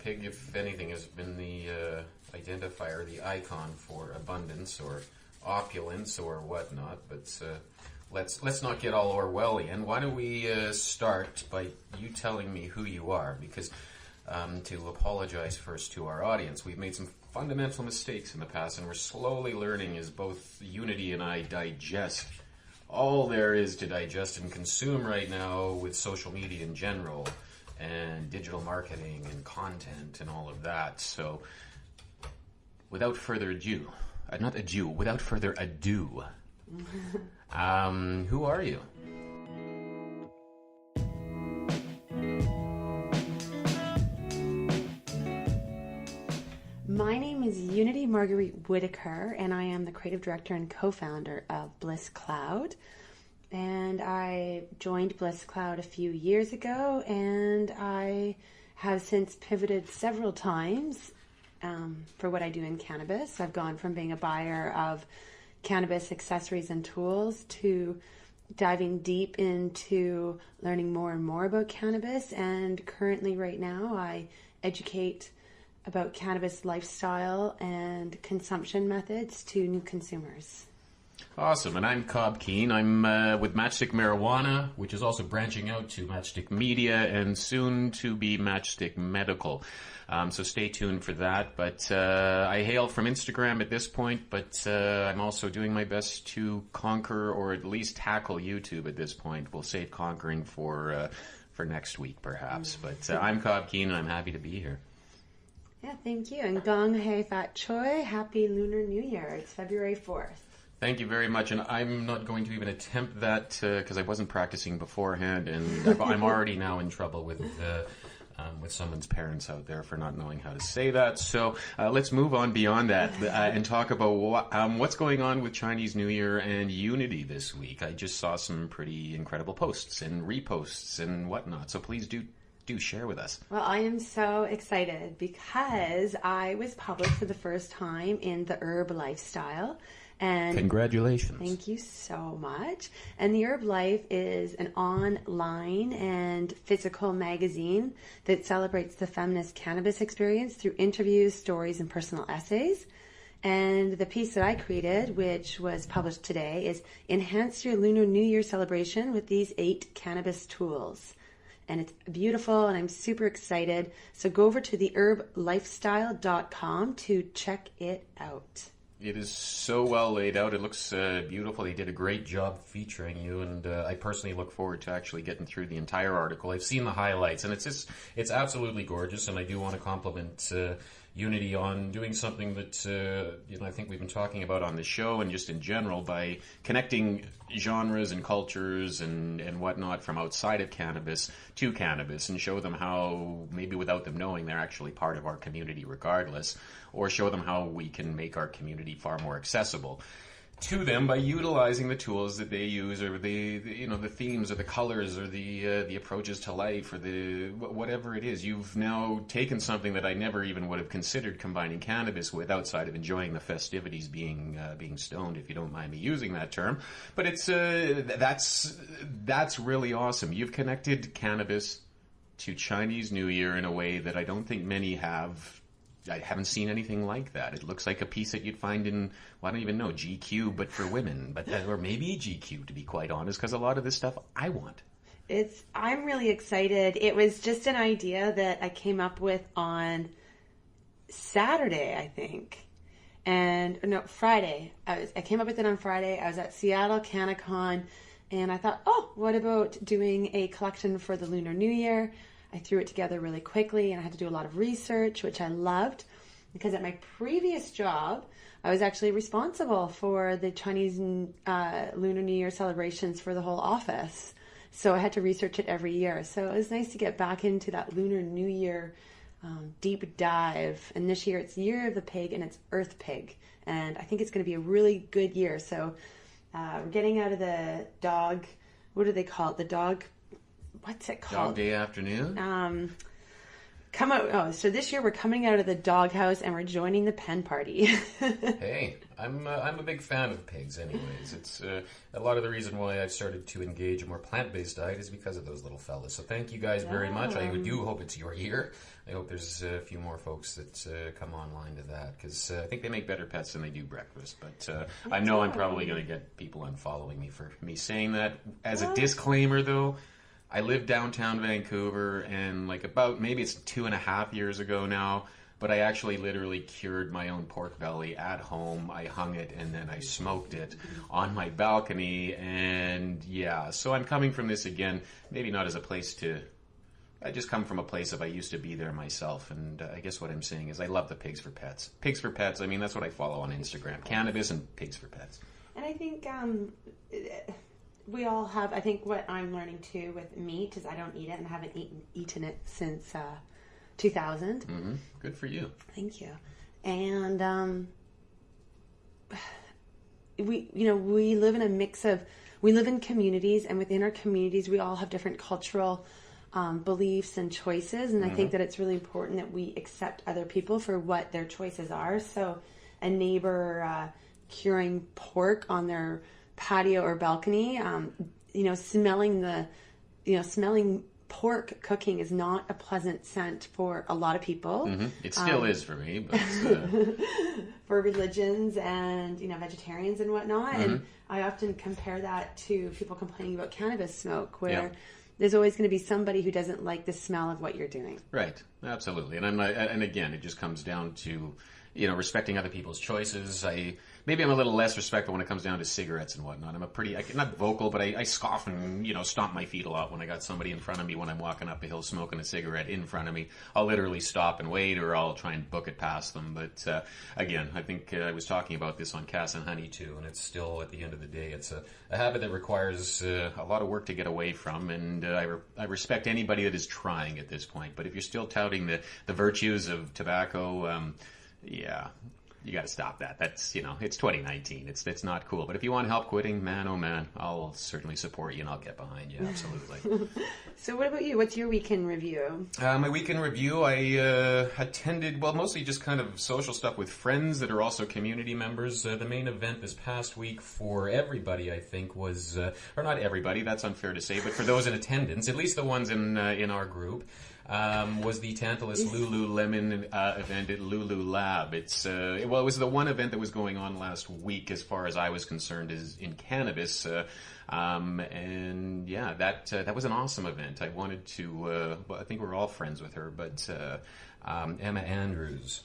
pig, if anything, has been the identifier, the icon for abundance or opulence or whatnot. But let's not get all Orwellian. Why don't we start by you telling me who you are? Because to apologize first to our audience, we've made some fundamental mistakes in the past, and we're slowly learning as both Unity and I digest all there is to digest and consume right now with social media in general and digital marketing and content and all of that. So without further ado, without further ado, who are you? My name is Unity Marguerite Whitaker, and I am the creative director and co-founder of Bliss Cloud. And I joined Bliss Cloud a few years ago, and I have since pivoted several times for what I do in cannabis. I've gone from being a buyer of cannabis accessories and tools to diving deep into learning more and more about cannabis. And currently right now I educate about cannabis lifestyle and consumption methods to new consumers. Awesome. And I'm Cobb Keen. I'm with Matchstick Marijuana, which is also branching out to Matchstick Media and soon to be Matchstick Medical. So stay tuned for that. But I hail from Instagram at this point, but I'm also doing my best to conquer or at least tackle YouTube at this point. We'll save conquering for next week, perhaps. But I'm Cobb Keen, and I'm happy to be here. Yeah, thank you. And Gong Hei Fat Choi, Happy Lunar New Year. It's February 4th. Thank you very much. And I'm not going to even attempt that because I wasn't practicing beforehand, and I'm already now in trouble with someone's parents out there for not knowing how to say that. So let's move on beyond that and talk about what's going on with Chinese New Year and Unity this week. I just saw some pretty incredible posts and reposts and whatnot. So please do share with us. Well, I am so excited because I was published for the first time in the Herb Lifestyle. And congratulations. Thank you so much. And the Herb Life is an online and physical magazine that celebrates the feminist cannabis experience through interviews, stories, and personal essays. And the piece that I created, which was published today, is Enhance Your Lunar New Year Celebration with these 8 cannabis tools. And it's beautiful, and I'm super excited. So go over to theherblifestyle.com to check it out. It is so well laid out. It looks beautiful. They did a great job featuring you, and I personally look forward to actually getting through the entire article. I've seen the highlights, and it's absolutely gorgeous, and I do want to compliment Unity on doing something that I think we've been talking about on the show and just in general by connecting genres and cultures and whatnot from outside of cannabis to cannabis and show them how, maybe without them knowing, they're actually part of our community regardless, or show them how we can make our community far more accessible to them by utilizing the tools that they use, or the themes or the colors or the approaches to life, or the whatever it is. You've now taken something that I never even would have considered combining cannabis with, outside of enjoying the festivities, being stoned, if you don't mind me using that term. But it's that's really awesome. You've connected cannabis to Chinese New Year in a way that I don't think many have. I haven't seen anything like that. It looks like a piece that you'd find in, well, I don't even know, GQ, but for women, or maybe GQ, to be quite honest, because a lot of this stuff I want. I'm really excited. It was just an idea that I came up with on Saturday, I think. Friday. I came up with it on Friday. I was at Seattle CannaCon, and I thought, what about doing a collection for the Lunar New Year? I threw it together really quickly, and I had to do a lot of research, which I loved, because at my previous job, I was actually responsible for the Chinese Lunar New Year celebrations for the whole office. So I had to research it every year. So it was nice to get back into that Lunar New Year deep dive. And this year it's Year of the Pig, and it's Earth Pig. And I think it's going to be a really good year. So we're getting out of the dog, what do they call it? What's it called? Dog Day Afternoon? come out. Oh, so this year we're coming out of the doghouse and we're joining the pen party. Hey, I'm a big fan of pigs. Anyways, it's a lot of the reason why I've started to engage a more plant-based diet is because of those little fellas. So thank you guys very much. I do hope it's your year. I hope there's a few more folks that come online to that, because I think they make better pets than they do breakfast. But I know I'm probably going to get people unfollowing me for me saying that. As a disclaimer, though, I live downtown Vancouver, and like about maybe it's 2.5 years ago now, but I actually literally cured my own pork belly at home. I hung it and then I smoked it on my balcony, and yeah, so I'm coming from this again, maybe not as a place to... I just come from a place of I used to be there myself, and I guess what I'm saying is I love the Pigs for Pets. Pigs for Pets, I mean, that's what I follow on Instagram. Cannabis and Pigs for Pets. And I think we all have, I think what I'm learning too with meat is I don't eat it and haven't eaten it since 2000. Mm-hmm. Good for you. Thank you. And we live in a mix of, we live in communities, and within our communities we all have different cultural beliefs and choices, and I think that it's really important that we accept other people for what their choices are. So a neighbor curing pork on their patio or balcony, smelling pork cooking is not a pleasant scent for a lot of people. Mm-hmm. It still is for me, but for religions and vegetarians and whatnot. And I often compare that to people complaining about cannabis smoke, where there's always going to be somebody who doesn't like the smell of what you're doing. Right, absolutely. And and again, it just comes down to respecting other people's choices. Maybe I'm a little less respectful when it comes down to cigarettes and whatnot. I'm not vocal, but I scoff and, stomp my feet a lot when I got somebody in front of me when I'm walking up a hill smoking a cigarette in front of me. I'll literally stop and wait, or I'll try and book it past them. But again, I think I was talking about this on Cass and Honey too, and it's still, at the end of the day, it's a habit that requires a lot of work to get away from, and I respect anybody that is trying at this point. But if you're still touting the virtues of tobacco, you got to stop that. That's, it's 2019. It's not cool. But if you want help quitting, man, oh man, I'll certainly support you and I'll get behind you. Absolutely. So what about you? What's your weekend review? My weekend review, I attended, mostly just kind of social stuff with friends that are also community members. The main event this past week for everybody, I think, was, or not everybody, that's unfair to say, but for those in attendance, at least the ones in our group, was the Tantalus Lululemon event at Lulu Lab. It was the one event that was going on last week, as far as I was concerned, is in cannabis. And yeah, that was an awesome event. I wanted to. I think we're all friends with her, but Emma Andrews.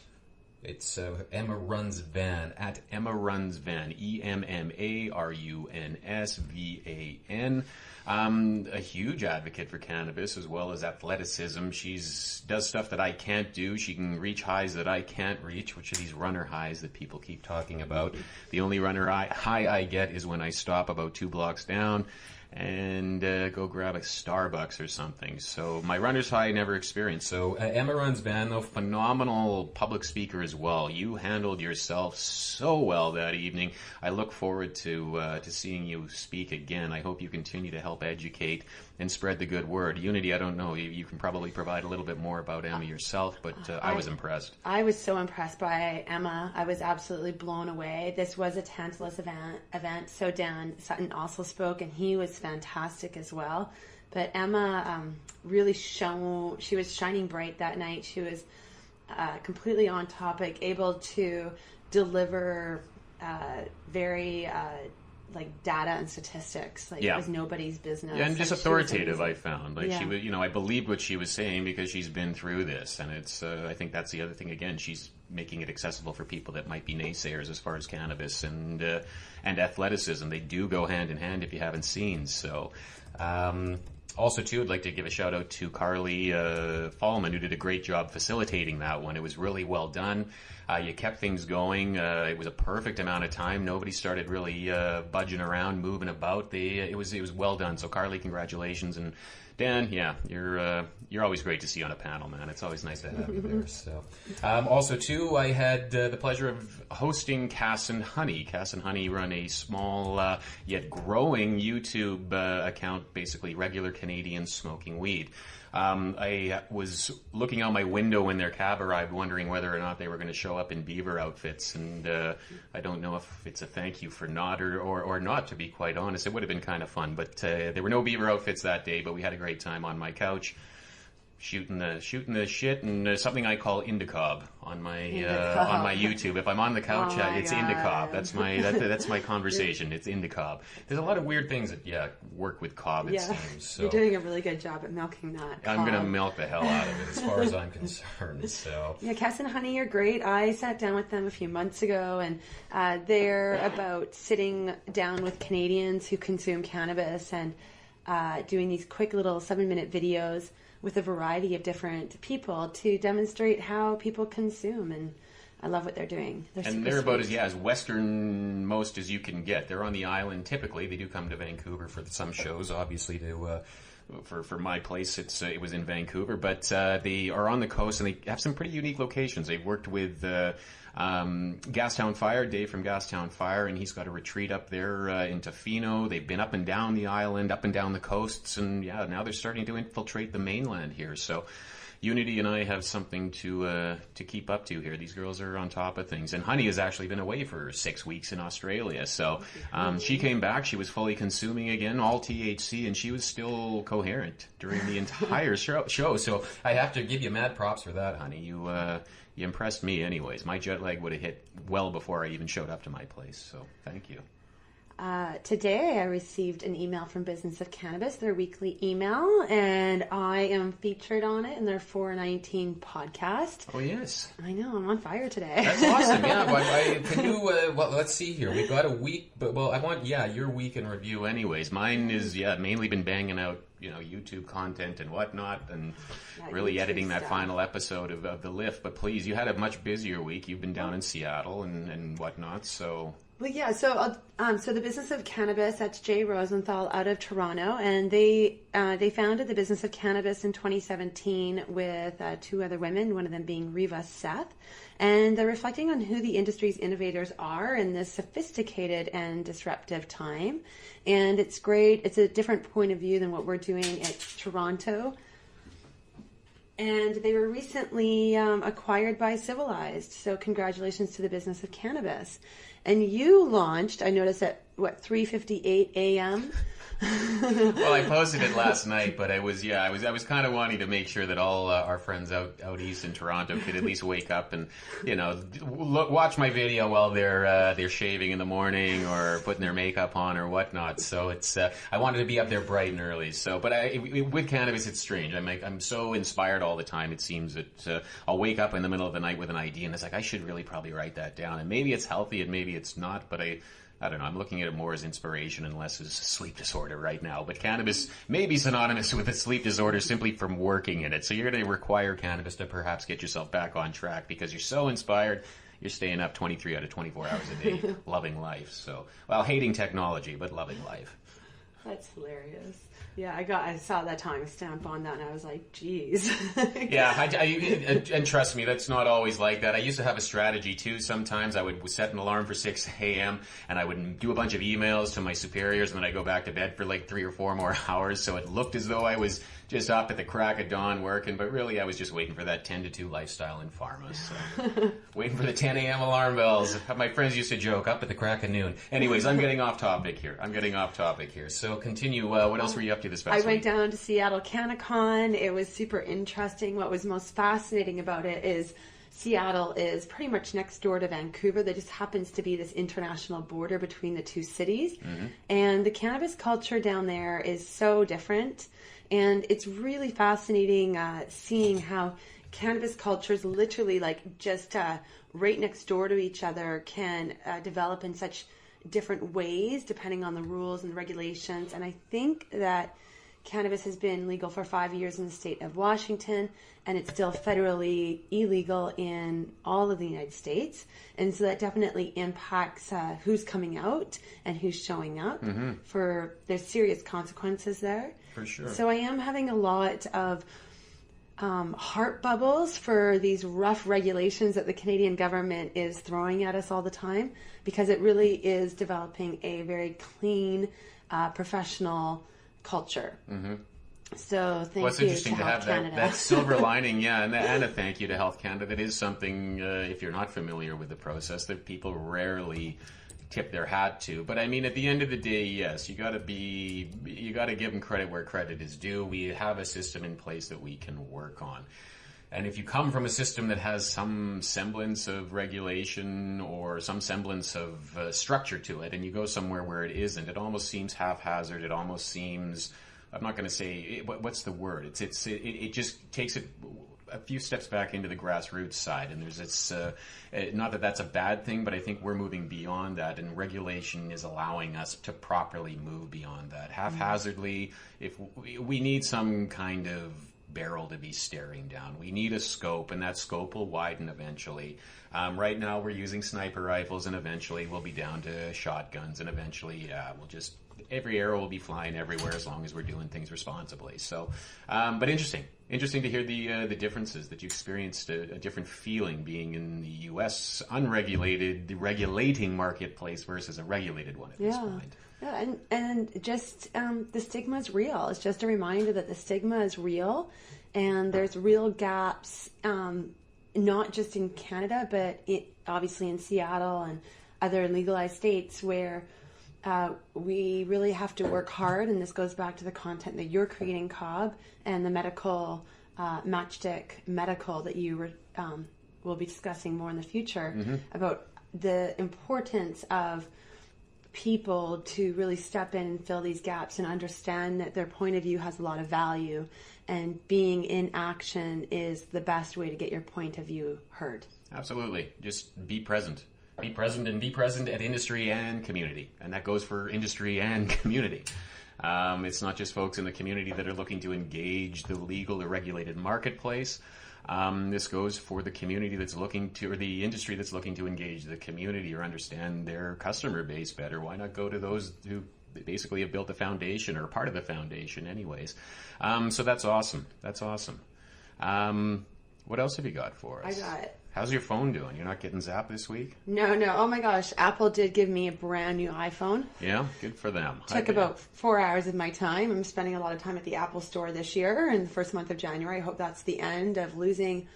It's Emma Runs Van, at Emma Runs Van, EMMARUNSVAN. A huge advocate for cannabis as well as athleticism. She does stuff that I can't do. She can reach highs that I can't reach, which are these runner highs that people keep talking about. The only runner high I get is when I stop about 2 blocks down and go grab a Starbucks or something. So my runner's high I never experienced. So Emma Runs Van, though, phenomenal public speaker as well. You handled yourself so well that evening. I look forward to seeing you speak again. I hope you continue to help educate and spread the good word. Unity, I don't know. You can probably provide a little bit more about Emma yourself, but I was impressed. I was so impressed by Emma. I was absolutely blown away. This was a Tantalus event, so Dan Sutton also spoke, and he was fantastic as well. But Emma really she was shining bright that night. She was completely on topic, able to deliver very data and statistics. It was nobody's business. Yeah, and just authoritative, I found. She was, I believed what she was saying because she's been through this, and it's. I think that's the other thing. Again, she's making it accessible for people that might be naysayers as far as cannabis and athleticism. They do go hand in hand if you haven't seen. So. Also, too, I'd like to give a shout-out to Carly Fallman, who did a great job facilitating that one. It was really well done. You kept things going. It was a perfect amount of time. Nobody started really budging around, moving about. It was well done. So, Carly, congratulations. And Dan, yeah, you're always great to see on a panel, man. It's always nice to have you there. So, also, too, I had the pleasure of hosting Cass and Honey. Cass and Honey run a small yet growing YouTube account, basically regular Canadians smoking weed. I was looking out my window when their cab arrived, wondering whether or not they were going to show up in beaver outfits. And I don't know if it's a thank you for not or not, to be quite honest. It would have been kind of fun. But there were no beaver outfits that day, but we had a great time on my couch. Shooting the shit, and something I call Cobb on my YouTube. If I'm on the couch, it's Cobb. That's my conversation. It's Cobb. There's a lot of weird things that work with Cobb. It seems. So you're doing a really good job at milking that. I'm gonna milk the hell out of it as far as I'm concerned. So yeah, Cass and Honey are great. I sat down with them a few months ago, and they're about sitting down with Canadians who consume cannabis and doing these quick little 7-minute videos with a variety of different people to demonstrate how people consume, and I love what they're doing. They're about as westernmost as you can get. They're on the island typically. They do come to Vancouver for some shows, obviously. For my place, it was in Vancouver, but they are on the coast and they have some pretty unique locations. They've worked with Gastown Fire, Dave from Gastown Fire, and he's got a retreat up there in Tofino. They've been up and down the island, up and down the coasts, and now they're starting to infiltrate the mainland here. So Unity and I have something to keep up to here. These girls are on top of things. And Honey has actually been away for 6 weeks in Australia. So she came back. She was fully consuming again, all THC, and she was still coherent during the entire show. So I have to give you mad props for that, Honey. You impressed me anyways. My jet lag would have hit well before I even showed up to my place. So thank you. Today I received an email from Business of Cannabis, their weekly email, and I am featured on it in their 419 podcast. Oh, yes. I know, I'm on fire today. That's awesome, yeah. But can you, well, let's see here. We've got a week, but, well, I want, your week in review anyways. Mine is, mainly been banging out, YouTube content and whatnot, and really editing that final episode of The Lift. But please, you had a much busier week. You've been down in Seattle and whatnot, so... Well, yeah, so the Business of Cannabis, that's Jay Rosenthal out of Toronto, and they founded the Business of Cannabis in 2017 with 2 other women, one of them being Reva Seth, and they're reflecting on who the industry's innovators are in this sophisticated and disruptive time, and it's great. It's a different point of view than what we're doing at Toronto. And they were recently acquired by Civilized, so congratulations to the Business of Cannabis. And you launched, I noticed at, 3:58 a.m.? Well, I posted it last night, but I was kind of wanting to make sure that all our friends out east in Toronto could at least wake up and, watch my video while they're shaving in the morning or putting their makeup on or whatnot. So it's I wanted to be up there bright and early. So, but with cannabis, it's strange. I'm so inspired all the time. It seems that I'll wake up in the middle of the night with an idea, and it's like I should really probably write that down. And maybe it's healthy, and maybe it's not, but I don't know. I'm looking at it more as inspiration and less as sleep disorder right now. But cannabis may be synonymous with a sleep disorder simply from working in it. So you're going to require cannabis to perhaps get yourself back on track because you're so inspired. You're staying up 23 out of 24 hours a day, loving life. So, well, hating technology, but loving life. That's hilarious. Yeah, I saw that timestamp on that, and I was like, geez. Yeah, and trust me, that's not always like that. I used to have a strategy, too. Sometimes I would set an alarm for 6 a.m., and I would do a bunch of emails to my superiors, and then I'd go back to bed for like 3 or 4 more hours, so it looked as though I was just up at the crack of dawn working, but really I was just waiting for that 10 to 2 lifestyle in pharma. So waiting for the 10 a.m. alarm bells. My friends used to joke, up at the crack of noon. Anyways, I'm getting off topic here. So continue. What else were you up to this past week? I went down to Seattle CannaCon. It was super interesting. What was most fascinating about it is Seattle is pretty much next door to Vancouver. There just happens to be this international border between the 2 cities. Mm-hmm. And the cannabis culture down there is so different. And it's really fascinating seeing how cannabis cultures literally just right next door to each other can develop in such different ways depending on the rules and the regulations. And I think that cannabis has been legal for 5 years in the state of Washington, and it's still federally illegal in all of the United States. And so that definitely impacts who's coming out and who's showing up. Mm-hmm. There's serious consequences there. For sure. So I am having a lot of heart bubbles for these rough regulations that the Canadian government is throwing at us all the time, because it really is developing a very clean, professional culture. Mm-hmm. So thank Well, it's you interesting to Health have Canada. that silver lining, yeah, and a thank you to Health Canada. That is something, if you're not familiar with the process, that people rarely tip their hat to. But I mean, at the end of the day, yes, you got to give them credit where credit is due. We have a system in place that we can work on. And if you come from a system that has some semblance of regulation or some semblance of structure to it, and you go somewhere where it isn't, it almost seems haphazard. It almost seems, I'm not going to say, what's the word? It just takes it a few steps back into the grassroots side. And there's this, not that that's a bad thing, but I think we're moving beyond that, and regulation is allowing us to properly move beyond that. Haphazardly, if we need some kind of barrel to be staring down. We need a scope, and that scope will widen eventually. Right now we're using sniper rifles, and eventually we'll be down to shotguns, and eventually every arrow will be flying everywhere as long as we're doing things responsibly. So, but interesting to hear the differences that you experienced, a different feeling being in the U.S. unregulated, the regulating marketplace versus a regulated one at this point. Yeah, and just the stigma is real. It's just a reminder that the stigma is real, and there's real gaps, not just in Canada, but obviously in Seattle and other legalized states where we really have to work hard. And this goes back to the content that you're creating, Cobb, and the medical matchstick medical that you will be discussing more in the future about the importance of people to really step in and fill these gaps and understand that their point of view has a lot of value, and being in action is the best way to get your point of view heard. Absolutely. Just be present. Be present, and be present at industry and community. And that goes for industry and community. It's not just folks in the community that are looking to engage the legal or regulated marketplace. This goes for the community that's looking to, or the industry that's looking to engage the community or understand their customer base better. Why not go to those who basically have built the foundation or part of the foundation anyways? So that's awesome. That's awesome. What else have you got for us? I got it. How's your phone doing? You're not getting zapped this week? No. Oh my gosh. Apple did give me a brand new iPhone. Yeah, good for them. Took about 4 hours of my time. I'm spending a lot of time at the Apple store this year in the first month of January. I hope that's the end of losing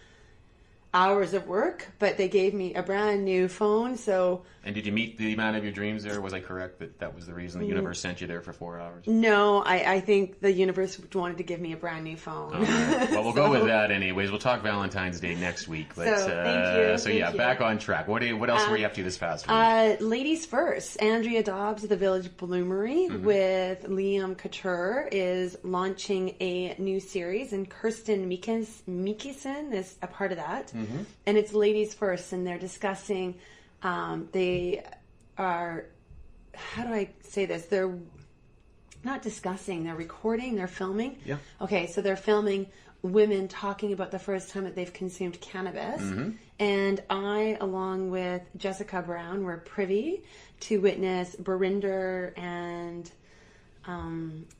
hours of work, but they gave me a brand new phone. So, and did you meet the man of your dreams there? Was I correct that was the reason the universe sent you there for 4 hours? No, I think the universe wanted to give me a brand new phone. Right. Well, we'll go with that anyways. We'll talk Valentine's Day next week. But, so thank you. So yeah, back on track. What else were you up to this past week? Ladies first. Andrea Dobbs of the Village Bloomery with Liam Couture is launching a new series, and Kirsten Mikison is a part of that. And it's ladies first, and they're discussing, they are, how do I say this? They're not discussing, they're recording, they're filming. Yeah. Okay, so they're filming women talking about the first time that they've consumed cannabis. And I, along with Jessica Brown, were privy to witness Barinder and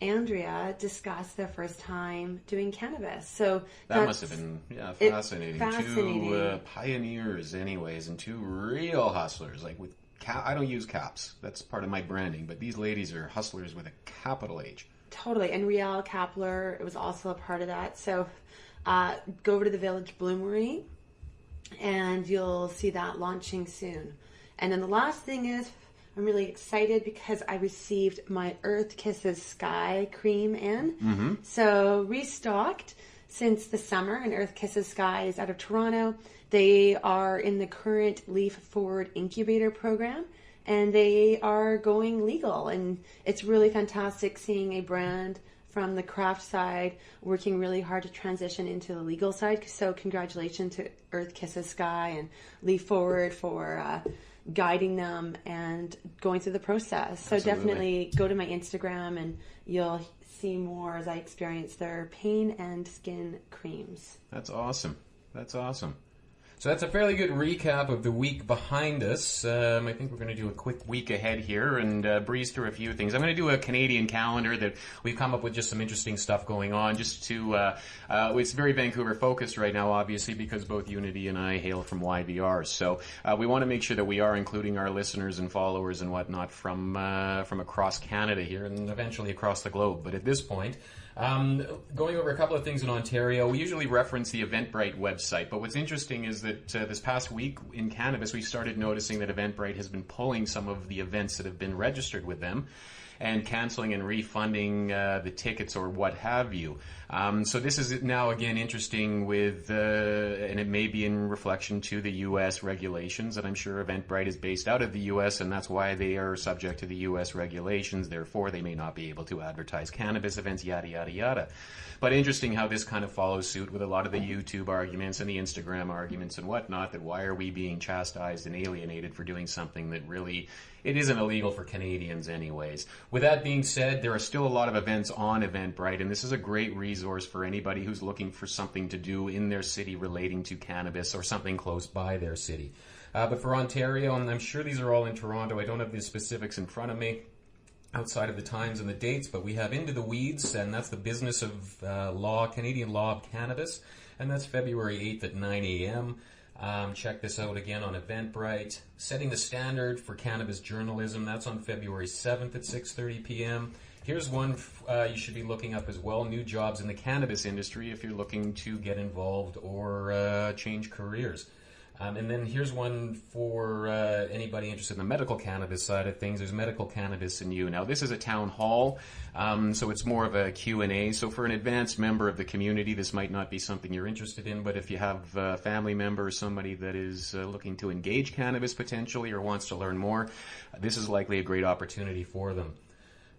Andrea discuss their first time doing cannabis. So that must have been fascinating. Two pioneers, anyways, and two real hustlers. Like with I don't use caps. That's part of my branding. But these ladies are hustlers with a capital H. Totally. And Riel Kapler was also a part of that. So go over to the Village Bloomery, and you'll see that launching soon. And then the last thing is, I'm really excited because I received my Earth Kisses Sky cream in. So restocked since the summer, and Earth Kisses Sky is out of Toronto. They are in the current Leaf Forward Incubator program, and they are going legal. And it's really fantastic seeing a brand from the craft side working really hard to transition into the legal side. So congratulations to Earth Kisses Sky and Leaf Forward for guiding them and going through the process. So definitely go to my Instagram and you'll see more as I experience their pain and skin creams. That's awesome. That's awesome. So that's a fairly good recap of the week behind us. I think we're going to do a quick week ahead here and breeze through a few things. I'm going to do a Canadian calendar that we've come up with just some interesting stuff going on. Just to, it's very Vancouver focused right now, obviously, because both Unity and I hail from YVR. So we want to make sure that we are including our listeners and followers and whatnot from across Canada here and eventually across the globe. But at this point, going over a couple of things in Ontario, we usually reference the Eventbrite website, but what's interesting is that this past week in cannabis, we started noticing that Eventbrite has been pulling some of the events that have been registered with them and canceling and refunding the tickets or what have you. So this is now again interesting with, and it may be in reflection to the U.S. regulations, and I'm sure Eventbrite is based out of the U.S. and that's why they are subject to the U.S. regulations. Therefore, they may not be able to advertise cannabis events, yada, yada, yada. But interesting how this kind of follows suit with a lot of the YouTube arguments and the Instagram arguments and whatnot, that why are we being chastised and alienated for doing something that really, it isn't illegal for Canadians anyways. With that being said, there are still a lot of events on Eventbrite, and this is a great resource for anybody who's looking for something to do in their city relating to cannabis or something close by their city. But for Ontario, and I'm sure these are all in Toronto, I don't have the specifics in front of me, outside of the times and the dates, but we have Into the Weeds, and that's the business of law, Canadian law of cannabis, and that's February 8th at 9 a.m. Check this out again on Eventbrite. Setting the Standard for Cannabis Journalism, that's on February 7th at 6:30 p.m. Here's one you should be looking up as well, New Jobs in the Cannabis Industry, if you're looking to get involved or change careers. And then here's one for anybody interested in the medical cannabis side of things. There's Medical Cannabis in You. Now, this is a town hall, so it's more of a Q&A. So for an advanced member of the community, this might not be something you're interested in, but if you have a family member or somebody that is looking to engage cannabis potentially or wants to learn more, this is likely a great opportunity for them.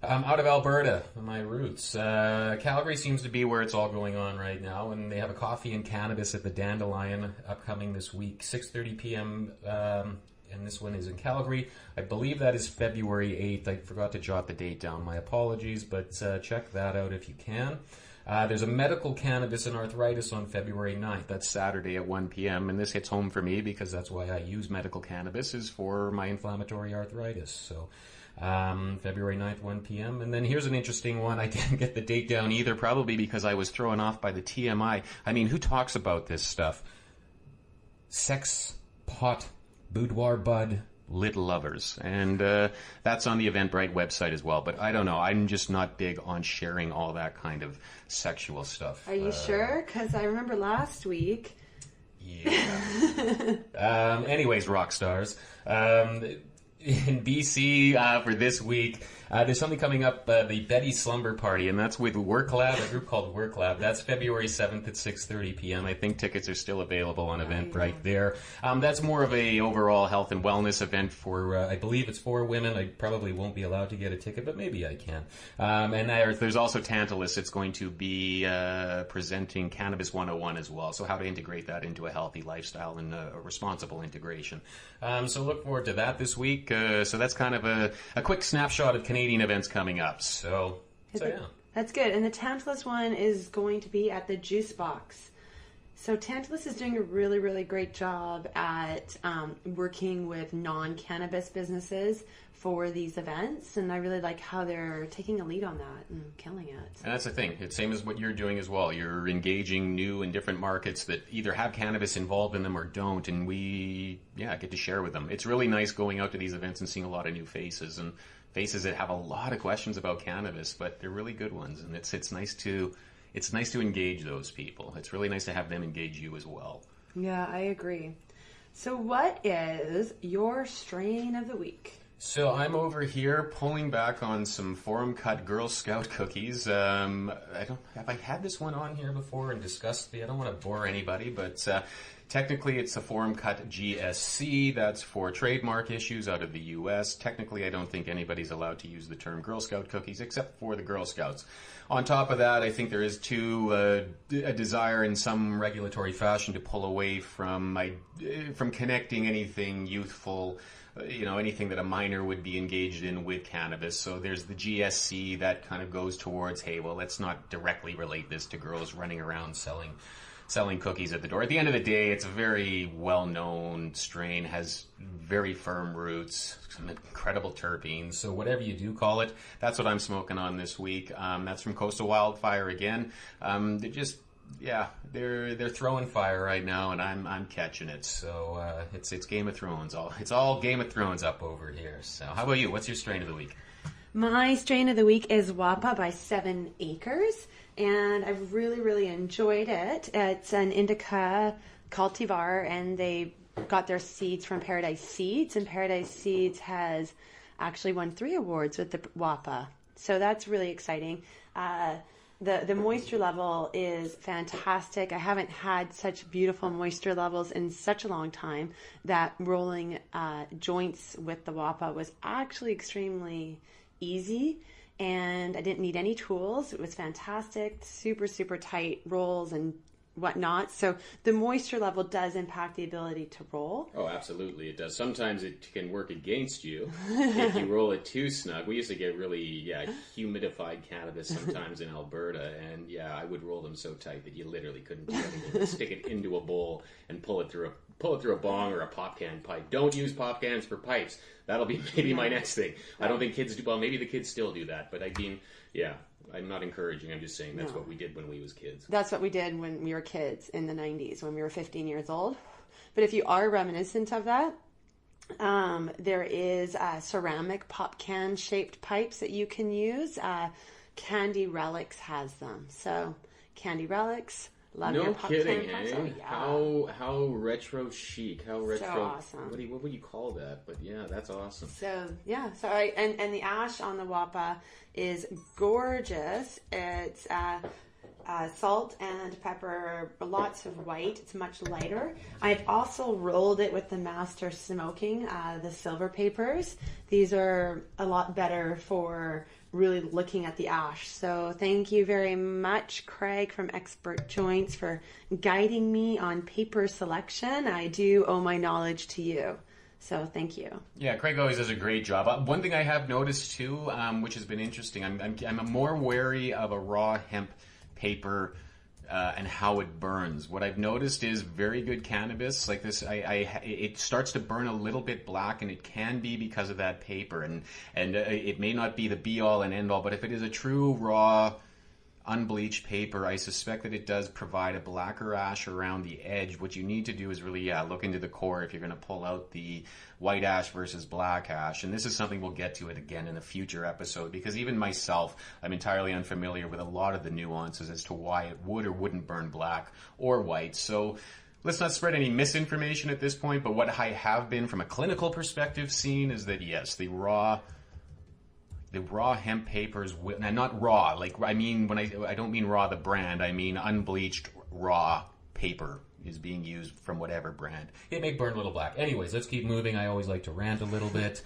Out of Alberta, my roots. Calgary seems to be where it's all going on right now, and they have a coffee and cannabis at the Dandelion upcoming this week, 6:30 p.m., and this one is in Calgary. I believe that is February 8th. I forgot to jot the date down. My apologies, but check that out if you can. There's a Medical Cannabis and Arthritis on February 9th. That's Saturday at 1 p.m., and this hits home for me because that's why I use medical cannabis, is for my inflammatory arthritis. So February 9th, 1 p.m. And then here's an interesting one. I didn't get the date down either, probably because I was thrown off by the TMI. I mean, who talks about this stuff? Sex, pot, boudoir bud, lit lovers. And that's on the Eventbrite website as well. But I don't know. I'm just not big on sharing all that kind of sexual stuff. Are you sure? Because I remember last week. Yeah. Anyways, rock stars. In BC for this week, there's something coming up, the Betty Slumber Party, and that's with Work Lab, a group called Work Lab. That's February 7th at 6:30 p.m. I think tickets are still available on Eventbrite there. That's more of a overall health and wellness event for, I believe it's for women. I probably won't be allowed to get a ticket, but maybe I can. And there's also Tantalus. It's going to be presenting Cannabis 101 as well, so how to integrate that into a healthy lifestyle and a responsible integration. So look forward to that this week. So that's kind of a quick snapshot of Canadian events coming up. So yeah. That's good. And the Tantalus one is going to be at the Juice Box. So Tantalus is doing a really, really great job at working with non-cannabis businesses for these events, and I really like how they're taking a lead on that and killing it. And that's the thing. It's same as what you're doing as well. You're engaging new and different markets that either have cannabis involved in them or don't, and we get to share with them. It's really nice going out to these events and seeing a lot of new faces, and faces that have a lot of questions about cannabis, but they're really good ones, and it's nice to engage those people. It's really nice to have them engage you as well. Yeah, I agree. So what is your strain of the week? So I'm over here pulling back on some Forum Cut Girl Scout cookies. Have I had this one on here before and discussed I don't want to bore anybody, but technically it's a Forum Cut GSC. That's for trademark issues out of the U.S. Technically, I don't think anybody's allowed to use the term Girl Scout cookies except for the Girl Scouts. On top of that, I think there is a desire in some regulatory fashion to pull away from connecting anything youthful, anything that a minor would be engaged in with cannabis. So there's the GSC that kind of goes towards, hey, well, let's not directly relate this to girls running around selling selling cookies at the door. At the end of the day, it's a very well-known strain, has very firm roots, some incredible terpenes. So whatever you do call it, that's what I'm smoking on this week. That's from Coastal Wildfire again. They're throwing fire right now, and I'm catching it. So it's Game of Thrones. It's all Game of Thrones up over here. So how about you? What's your strain of the week? My strain of the week is Wapa by 7 Acres, and I've really, really enjoyed it. It's an indica cultivar, and they got their seeds from Paradise Seeds, and Paradise Seeds has actually won 3 awards with the Wapa. So that's really exciting. The moisture level is fantastic. I haven't had such beautiful moisture levels in such a long time that rolling joints with the Wapa was actually extremely easy, and I didn't need any tools. It was fantastic, super, super tight rolls and whatnot. So the moisture level does impact the ability to roll. Oh, absolutely it does. Sometimes it can work against you if you roll it too snug. We used to get really humidified cannabis sometimes in Alberta, and I would roll them so tight that you literally couldn't do anything. Stick it into a bowl and pull it through a bong or a pop can pipe. Don't use pop cans for pipes. That'll be maybe my next thing. I don't think kids do. Well, maybe the kids still do that, but I mean, I'm not encouraging. I'm just saying that's what we did when we was kids. That's what we did when we were kids in the 90s, when we were 15 years old. But if you are reminiscent of that, there is ceramic pop can shaped pipes that you can use. Candy Relics has them. So Candy Relics. Love no your pop kidding, can eh? pipes. Oh, yeah. How retro chic. How retro. So awesome. What would you call that? But that's awesome. So and the ash on the Wapa is gorgeous. It's salt and pepper, lots of white. It's much lighter. I've also rolled it with the Master Smoking, the silver papers. These are a lot better for really looking at the ash. So thank you very much, Craig from Expert Joints, for guiding me on paper selection. I do owe my knowledge to you. So thank you. Yeah, Craig always does a great job. One thing I have noticed too, which has been interesting, I'm more wary of a raw hemp paper and how it burns. What I've noticed is very good cannabis like this, it starts to burn a little bit black, and it can be because of that paper, and it may not be the be all and end all, but if it is a true raw unbleached paper, I suspect that it does provide a blacker ash around the edge. What you need to do is really look into the core if you're going to pull out the white ash versus black ash. And this is something we'll get to it again in a future episode, because even myself, I'm entirely unfamiliar with a lot of the nuances as to why it would or wouldn't burn black or white. So let's not spread any misinformation at this point, but what I have been from a clinical perspective seen is that yes, the raw hemp papers, and not raw, I don't mean raw the brand, I mean unbleached raw paper is being used from whatever brand. It may burn a little black. Anyways, let's keep moving. I always like to rant a little bit.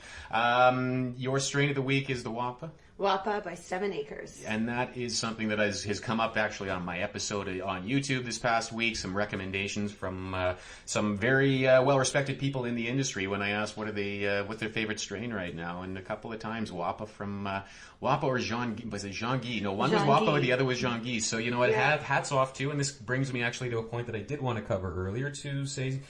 Your strain of the week is the Wapa? Wapa by 7 Acres. And that is something that has come up actually on my episode on YouTube this past week. Some recommendations from some very well-respected people in the industry when I asked what's their favorite strain right now. And a couple of times Wapa from Wapa or was it Jean Guy? No, one was Wapa, the other was Jean Guy. So you know what? Hats off to, and this brings me actually to a point that I did want to cover earlier, to say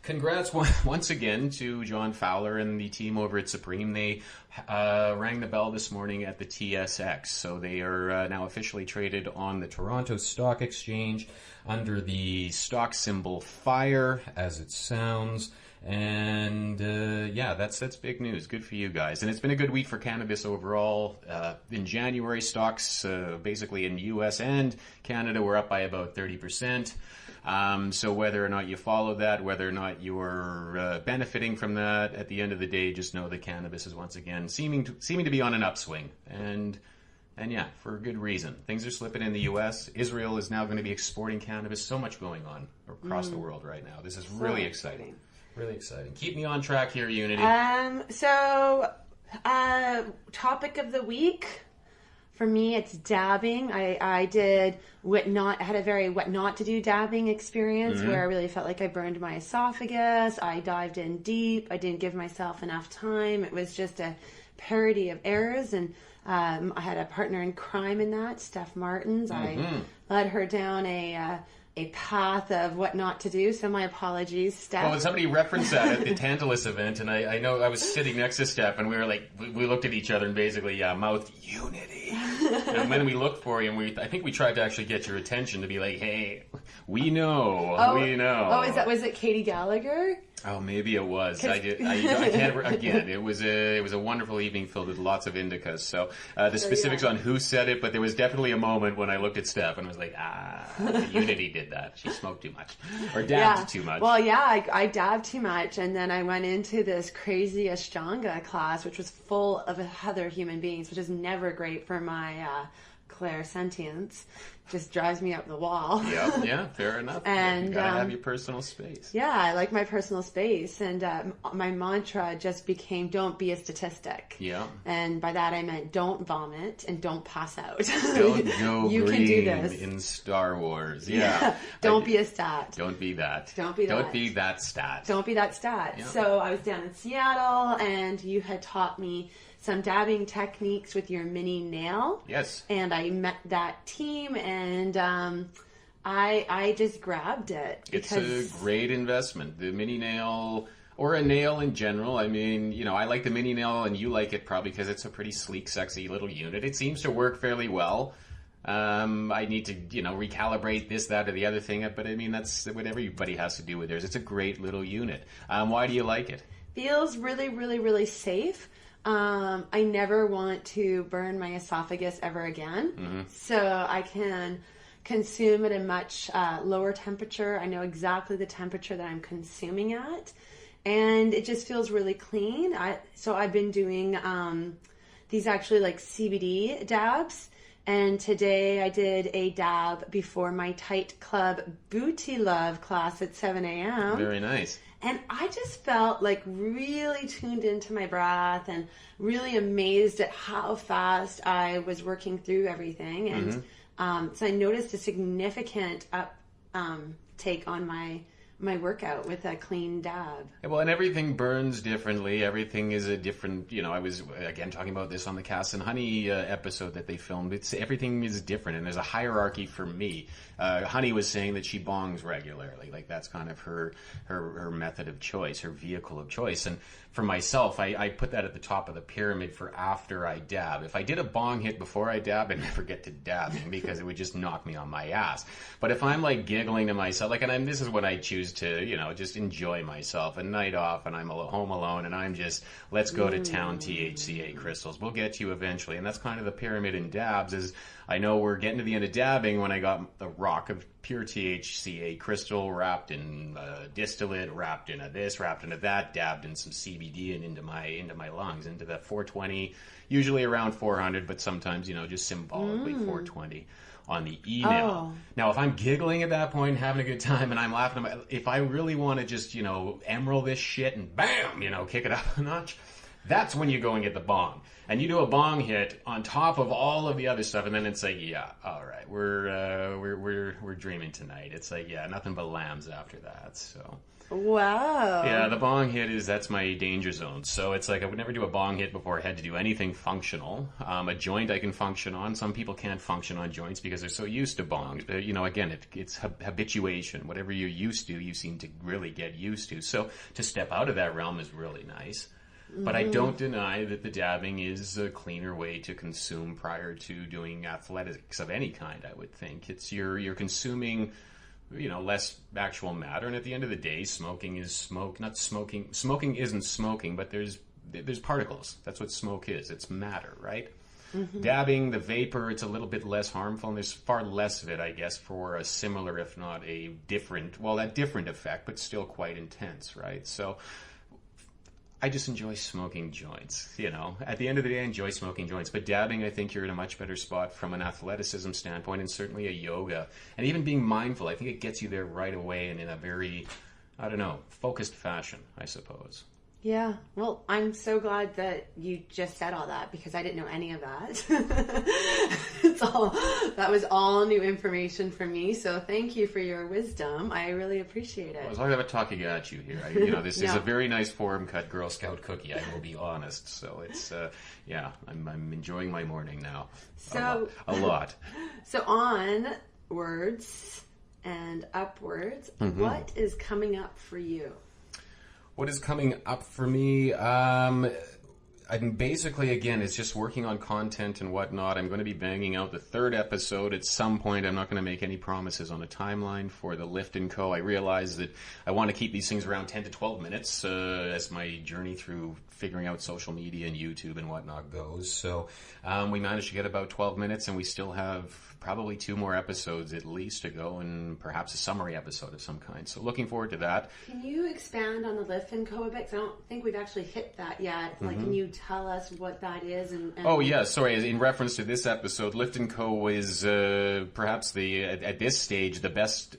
congrats once again to John Fowler and the team over at Supreme. They rang the bell this morning at the TSX. So they are now officially traded on the Toronto Stock Exchange under the stock symbol FIRE, as it sounds. And that's big news. Good for you guys. And it's been a good week for cannabis overall. In January, stocks basically in the US and Canada were up by about 30%. So whether or not you follow that, whether or not you're benefiting from that, at the end of the day, just know that cannabis is once again seeming to be on an upswing. And for a good reason. Things are slipping in the U.S. Israel is now going to be exporting cannabis. So much going on across the world right now. This is really exciting. Really exciting. Keep me on track here, Unity. Topic of the week. For me, it's dabbing. I had a very what not to do dabbing experience where I really felt like I burned my esophagus. I dived in deep. I didn't give myself enough time. It was just a parody of errors, and I had a partner in crime in that, Steph Martins. I led her down a a path of what not to do. So my apologies, Steph. Well, when somebody referenced that at the Tantalus event, and I know I was sitting next to Steph, and we were like, we looked at each other and basically, mouthed unity. And then we looked for you, and I think we tried to actually get your attention to be like, hey, we know, we know. Oh, was it Katie Gallagher? Oh, maybe it was. I can't. Again, it was a wonderful evening filled with lots of indicas. So the specifics on who said it, but there was definitely a moment when I looked at Steph and was like, Unity did that. She smoked too much or dabbed too much. Well, yeah, I dabbed too much, and then I went into this crazy Ashtanga class, which was full of other human beings, which is never great for my clairsentience. Just drives me up the wall. Yeah, fair enough. And you gotta have your personal space. Yeah, I like my personal space, and my mantra just became "Don't be a statistic." Yeah. And by that I meant don't vomit and don't pass out. Don't go you green can do this in Star Wars. Yeah. Don't be a stat. Don't be that. Don't be that. Don't be that stat. Don't be that stat. Yeah. So I was down in Seattle, and you had taught me some dabbing techniques with your mini nail. Yes. And I met that team, and I just grabbed it. It's a great investment. The mini nail, or a nail in general. I mean, I like the mini nail, and you like it probably because it's a pretty sleek, sexy little unit. It seems to work fairly well. I need to, recalibrate this, that, or the other thing. But I mean, that's what everybody has to do with theirs. It's a great little unit. Why do you like it? Feels really, really, really safe. I never want to burn my esophagus ever again. Mm-hmm. So I can consume at a much lower temperature. I know exactly the temperature that I'm consuming at. And it just feels really clean. So I've been doing these actually like CBD dabs. And today I did a dab before my Tight Club Booty Love class at 7 a.m. Very nice. And I just felt like really tuned into my breath and really amazed at how fast I was working through everything. And so I noticed a significant uptake on my workout with a clean dab. Yeah, well, and everything burns differently. Everything is a different, I was, again, talking about this on the Cass and Honey episode that they filmed. Everything is different, and there's a hierarchy for me. Honey was saying that she bongs regularly. Like, that's kind of her method of choice, her vehicle of choice. And for myself, I put that at the top of the pyramid for after I dab. If I did a bong hit before I dab, I'd never get to dabbing because it would just knock me on my ass. But if I'm like giggling to myself, like, and this is when I choose to, just enjoy myself, a night off, and I'm home alone, and I'm just, let's go to town THCA crystals. We'll get you eventually. And that's kind of the pyramid in dabs. Is I know we're getting to the end of dabbing when I got a rock of pure THCA crystal wrapped in distillate, wrapped in this, wrapped into that, dabbed in some CBD and into my lungs, into the 420, usually around 400, but sometimes, just symbolically 420 on the email. Now, if I'm giggling at that point, having a good time, and I'm laughing, if I really want to just, emerald this shit and bam, kick it up a notch, that's when you go and get the bong. And you do a bong hit on top of all of the other stuff, and then it's like, yeah, all right, we're dreaming tonight. It's like, yeah, nothing but lambs after that. So wow. Yeah, the bong hit that's my danger zone. So it's like I would never do a bong hit before I had to do anything functional. A joint I can function on. Some people can't function on joints because they're so used to bongs. But again, it's habituation. Whatever you're used to, you seem to really get used to. So to step out of that realm is really nice. But I don't deny that the dabbing is a cleaner way to consume prior to doing athletics of any kind, I would think. It's you're consuming, less actual matter. And at the end of the day, smoking is smoke. Not smoking. Smoking isn't smoking, but there's particles. That's what smoke is. It's matter, right? Mm-hmm. Dabbing, the vapor, it's a little bit less harmful, and there's far less of it, I guess, for a similar, if not a different effect, but still quite intense, right? So I just enjoy smoking joints, At the end of the day, I enjoy smoking joints. But dabbing, I think you're in a much better spot from an athleticism standpoint, and certainly a yoga. And even being mindful, I think it gets you there right away and in a very, focused fashion, I suppose. Yeah, well, I'm so glad that you just said all that because I didn't know any of that. That was all new information for me. So thank you for your wisdom. I really appreciate it. Well, as long as I'm talking at you here, this is a very nice form cut Girl Scout cookie. I will be honest. So it's I'm enjoying my morning now. So a lot. So onwards and upwards. What is coming up for you? What is coming up for me? I'm basically, again, it's just working on content and whatnot. I'm going to be banging out the 3rd episode at some point. I'm not going to make any promises on a timeline for the Lift & Co. I realize that I want to keep these things around 10 to 12 minutes as my journey through figuring out social media and YouTube and whatnot goes. So we managed to get about 12 minutes, and we still have probably 2 more episodes at least to go, and perhaps a summary episode of some kind. So looking forward to that. Can you expand on the Lift & Co. a bit? 'Cause I don't think we've actually hit that yet. Like, can you tell us what that is? And Oh, yeah, sorry. In reference to this episode, Lift & Co. is perhaps at this stage, the best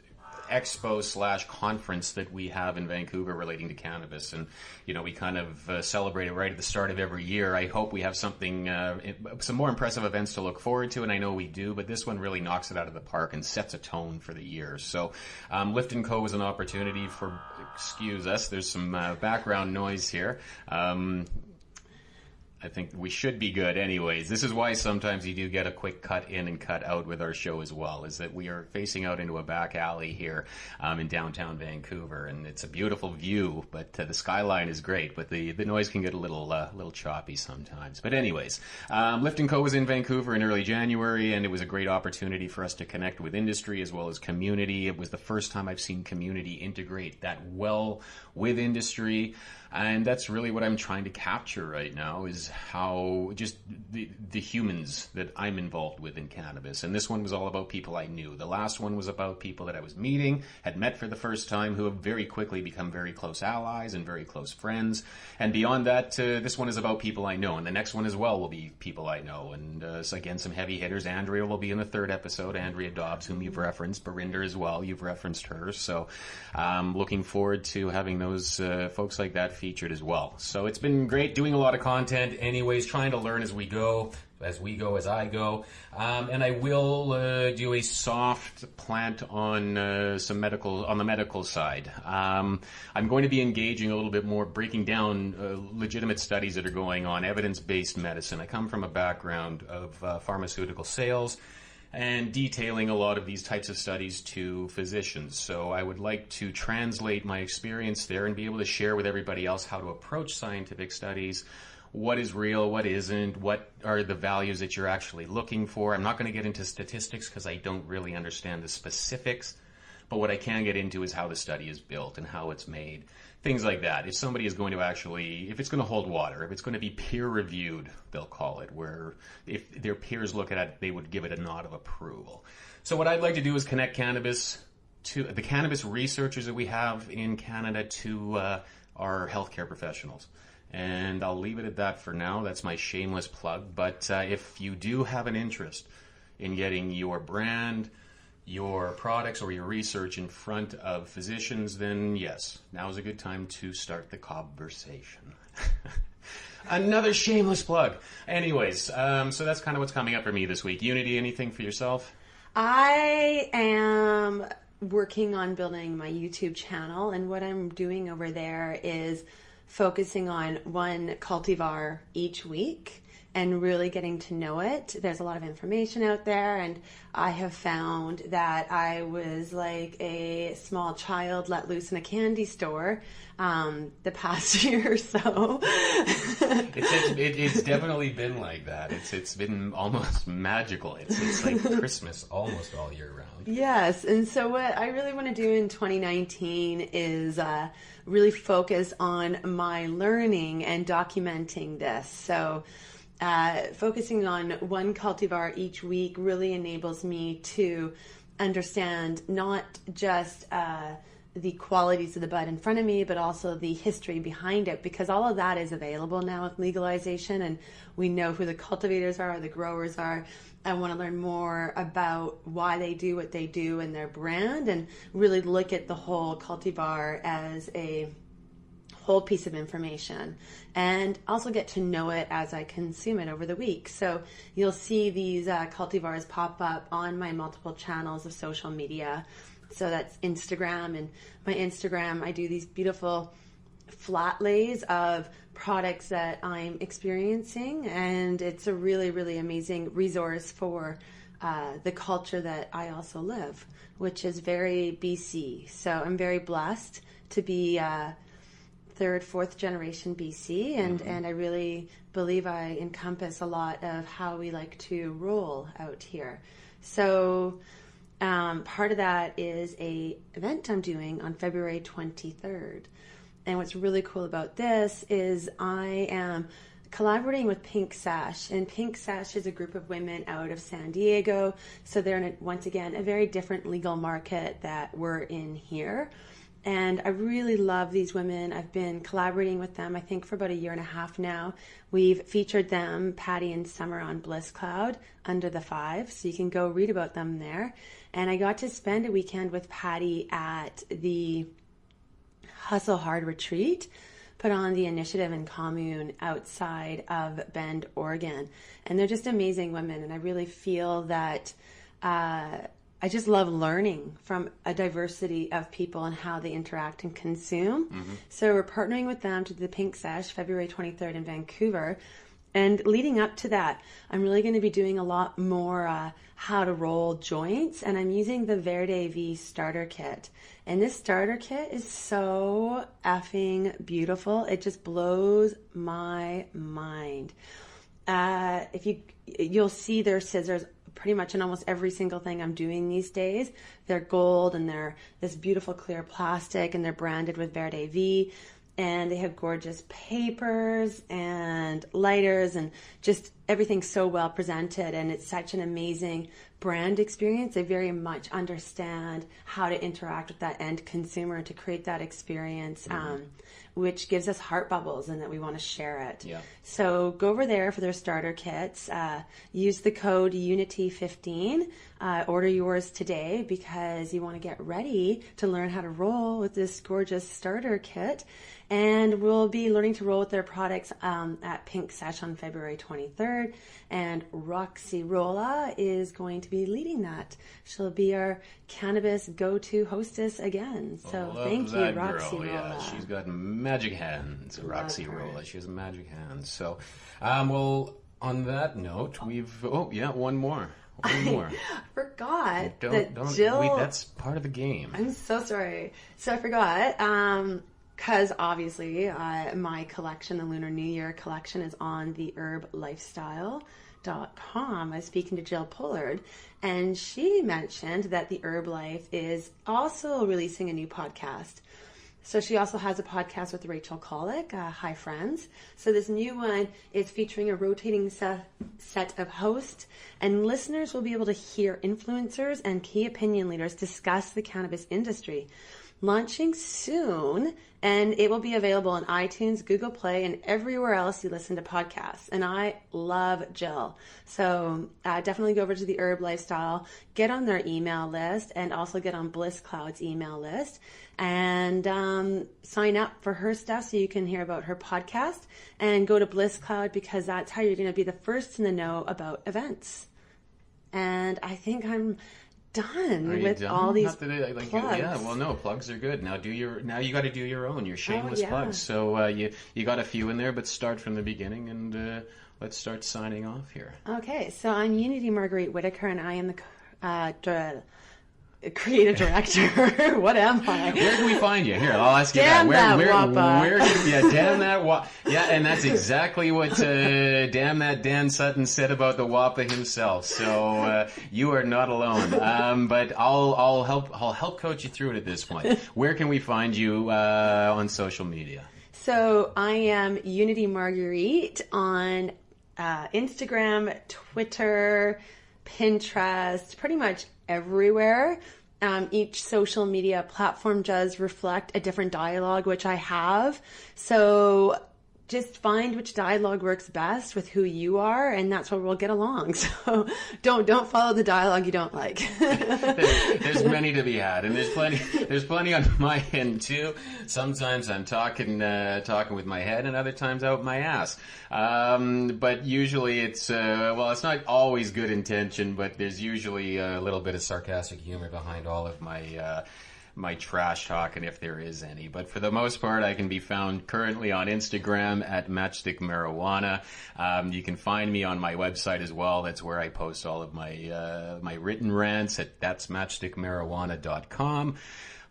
expo/conference that we have in Vancouver relating to cannabis. And, we kind of celebrate it right at the start of every year. I hope we have some more impressive events to look forward to, and I know we do, but this one really knocks it out of the park and sets a tone for the year. So Lift & Co. was an opportunity for, excuse us, there's some background noise here. I think we should be good anyways. This is why sometimes you do get a quick cut in and cut out with our show as well, is that we are facing out into a back alley here in downtown Vancouver, and it's a beautiful view, but the skyline is great, but the noise can get a little choppy sometimes. But anyways, Lift & Co. was in Vancouver in early January, and it was a great opportunity for us to connect with industry as well as community. It was the first time I've seen community integrate that well with industry. And that's really what I'm trying to capture right now, is how just the humans that I'm involved with in cannabis. And this one was all about people I knew. The last one was about people that I was meeting, had met for the first time, who have very quickly become very close allies and very close friends. And beyond that, this one is about people I know. And the next one as well will be people I know. And so again, some heavy hitters. Andrea will be in the 3rd episode. Andrea Dobbs, whom you've referenced. Barinder as well. You've referenced her. So looking forward to having those folks like that featured as well. So it's been great doing a lot of content anyways, trying to learn as I go. And I will do a soft plant on the medical side. I'm going to be engaging a little bit more, breaking down legitimate studies that are going on, evidence-based medicine. I come from a background of pharmaceutical sales and detailing a lot of these types of studies to physicians. So I would like to translate my experience there and be able to share with everybody else how to approach scientific studies, what is real, what isn't, what are the values that you're actually looking for. I'm not going to get into statistics because I don't really understand the specifics, but what I can get into is how the study is built and how it's made. Things like that. If somebody is going to if it's going to hold water, if it's going to be peer-reviewed, they'll call it, where if their peers look at it, they would give it a nod of approval. So what I'd like to do is connect cannabis to the cannabis researchers that we have in Canada to our healthcare professionals. And I'll leave it at that for now. That's my shameless plug. But if you do have an interest in getting your brand, your products, or your research in front of physicians, then yes, now is a good time to start the conversation. Another shameless plug. Anyways, so that's kind of what's coming up for me this week. Unity, anything for yourself? I am working on building my YouTube channel, and what I'm doing over there is focusing on one cultivar each week and really getting to know it. There's a lot of information out there, and I have found that I was like a small child let loose in a candy store the past year or so. It's definitely been like that. It's been almost magical. It's like Christmas almost all year round. Yes, and so what I really want to do in 2019 is really focus on my learning and documenting this. So focusing on one cultivar each week really enables me to understand not just the qualities of the bud in front of me, but also the history behind it, because all of that is available now with legalization, and we know who the cultivators are, the growers are. I want to learn more about why they do what they do and their brand, and really look at the whole cultivar as a whole piece of information, and also get to know it as I consume it over the week. So you'll see these cultivars pop up on my multiple channels of social media. So that's Instagram, and my Instagram, I do these beautiful flat lays of products that I'm experiencing, and it's a really, really amazing resource for the culture that I also live, which is very BC. So I'm very blessed to be third, fourth generation BC, and I really believe I encompass a lot of how we like to roll out here. So part of that is a event I'm doing on February 23rd. And what's really cool about this is I am collaborating with Pink Sash, and Pink Sash is a group of women out of San Diego. So they're in, once again, a very different legal market that we're in here. And I really love these women. I've been collaborating with them, I think, for about a year and a half now. We've featured them, Patty and Summer, on Bliss Cloud, Under the Five. So you can go read about them there. And I got to spend a weekend with Patty at the Hustle Hard Retreat, put on the Initiative and Commune outside of Bend, Oregon. And they're just amazing women. And I really feel that I just love learning from a diversity of people and how they interact and consume. Mm-hmm. So we're partnering with them to the Pink Sesh, February 23rd in Vancouver. And leading up to that, I'm really going to be doing a lot more how to roll joints. And I'm using the Verde V starter kit. And this starter kit is so effing beautiful. It just blows my mind. You'll see their scissors pretty much in almost every single thing I'm doing these days. They're gold and they're this beautiful clear plastic and they're branded with Verde V, and they have gorgeous papers and lighters and just everything so well presented, and it's such an amazing brand experience. They very much understand how to interact with that end consumer to create that experience, which gives us heart bubbles and that we want to share it. Yeah. So go over there for their starter kits. Use the code UNITY15. Order yours today because you want to get ready to learn how to roll with this gorgeous starter kit. And we'll be learning to roll with their products at Pink Sesh on February 23rd. And Roxy Rolla is going to be leading that. She'll be our cannabis go-to hostess again. So thank you, Roxy Rolla. Yeah, she's got magic hands, Roxy Rolla. She has magic hands. So, well, on that note, one more. I forgot that Jill... Wait, that's part of the game. I'm so sorry. So I forgot... because obviously my collection, the Lunar New Year collection, is on the herblifestyle.com. I was speaking to Jill Pullard, and she mentioned that the Herb Life is also releasing a new podcast. So she also has a podcast with Rachel Colick, Hi Friends. So this new one is featuring a rotating set of hosts, and listeners will be able to hear influencers and key opinion leaders discuss the cannabis industry. Launching soon, and it will be available on iTunes, Google Play, and everywhere else you listen to podcasts. And I love Jill. So definitely go over to the Herb Lifestyle, get on their email list, and also get on Bliss Cloud's email list, and sign up for her stuff so you can hear about her podcast, and go to Bliss Cloud because that's how you're going to be the first in the know about events. And I think I'm done with all these plugs. Yeah, well, no, plugs are good. Now you got to do your own, your shameless plugs. So you got a few in there, but start from the beginning, and let's start signing off here. Okay, so I'm Unity Marguerite Whitaker, and I am the creative director. What am I? Where can we find you? Here, I'll ask you damn that. Where damn that Wappa. Yeah, and that's exactly what damn that Dan Sutton said about the Wappa himself. So you are not alone. But I'll help coach you through it at this point. Where can we find you on social media? So I am Unity Marguerite on Instagram, Twitter, Pinterest, pretty much everywhere. Each social media platform does reflect a different dialogue, which I have. So just find which dialogue works best with who you are, and that's where we'll get along. So don't follow the dialogue you don't like. There's many to be had, and there's plenty on my end too. Sometimes I'm talking with my head, and other times out my ass. But usually it's not always good intention, but there's usually a little bit of sarcastic humor behind all of my my trash talk, and if there is any. But for the most part, I can be found currently on Instagram at Matchstick Marijuana. You can find me on my website as well. That's where I post all of my written rants at that'smatchstickmarijuana.com.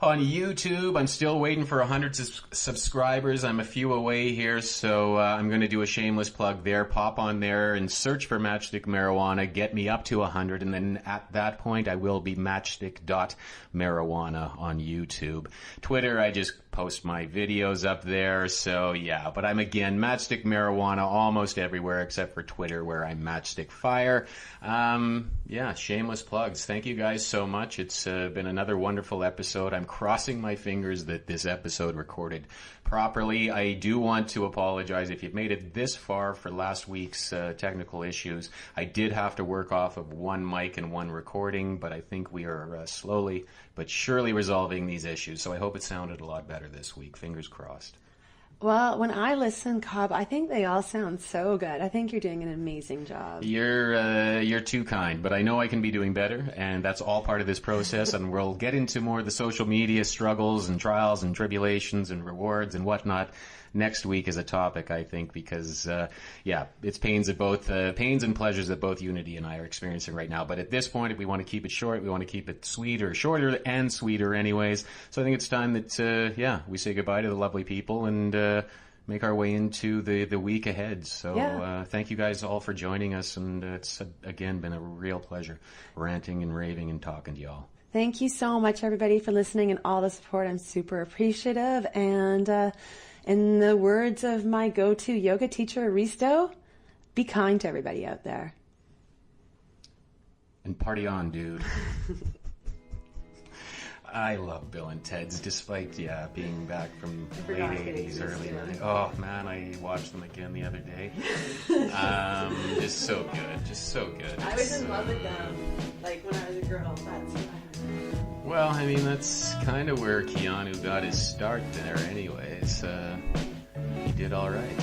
On YouTube, I'm still waiting for 100 subscribers. I'm a few away here, so I'm going to do a shameless plug there. Pop on there and search for Matchstick Marijuana. Get me up to 100, and then at that point, I will be matchstick.marijuana on YouTube. Twitter, I just post my videos up there, so yeah. But I'm, again, Matchstick Marijuana almost everywhere except for Twitter, where I'm Matchstick Fire. Yeah, shameless plugs. Thank you guys so much. It's been another wonderful episode. I'm crossing my fingers that this episode recorded properly. I do want to apologize if you've made it this far for last week's technical issues. I did have to work off of one mic and one recording, but I think we are slowly but surely resolving these issues. So I hope it sounded a lot better this week. Fingers crossed. Well, when I listen, Cobb, I think they all sound so good. I think you're doing an amazing job. You're too kind, but I know I can be doing better, and that's all part of this process. And we'll get into more of the social media struggles and trials and tribulations and rewards and whatnot next week as a topic, I think, because it's pains and pleasures that both Unity and I are experiencing right now. But at this point, if we want to keep it short, we want to keep it shorter and sweeter anyways. So I think it's time that we say goodbye to the lovely people and make our way into the week ahead. So thank you guys all for joining us, and it's again been a real pleasure ranting and raving and talking to y'all. Thank you so much, everybody, for listening and all the support. I'm super appreciative. And in the words of my go-to yoga teacher, Risto, be kind to everybody out there. And party on, dude. I love Bill and Ted's, despite, being back from late 80s, early 90s. Oh, man, I watched them again the other day. Just so good. I was in love with them, like, when I was a girl. Well, I mean, that's kind of where Keanu got his start there anyways. He did all right.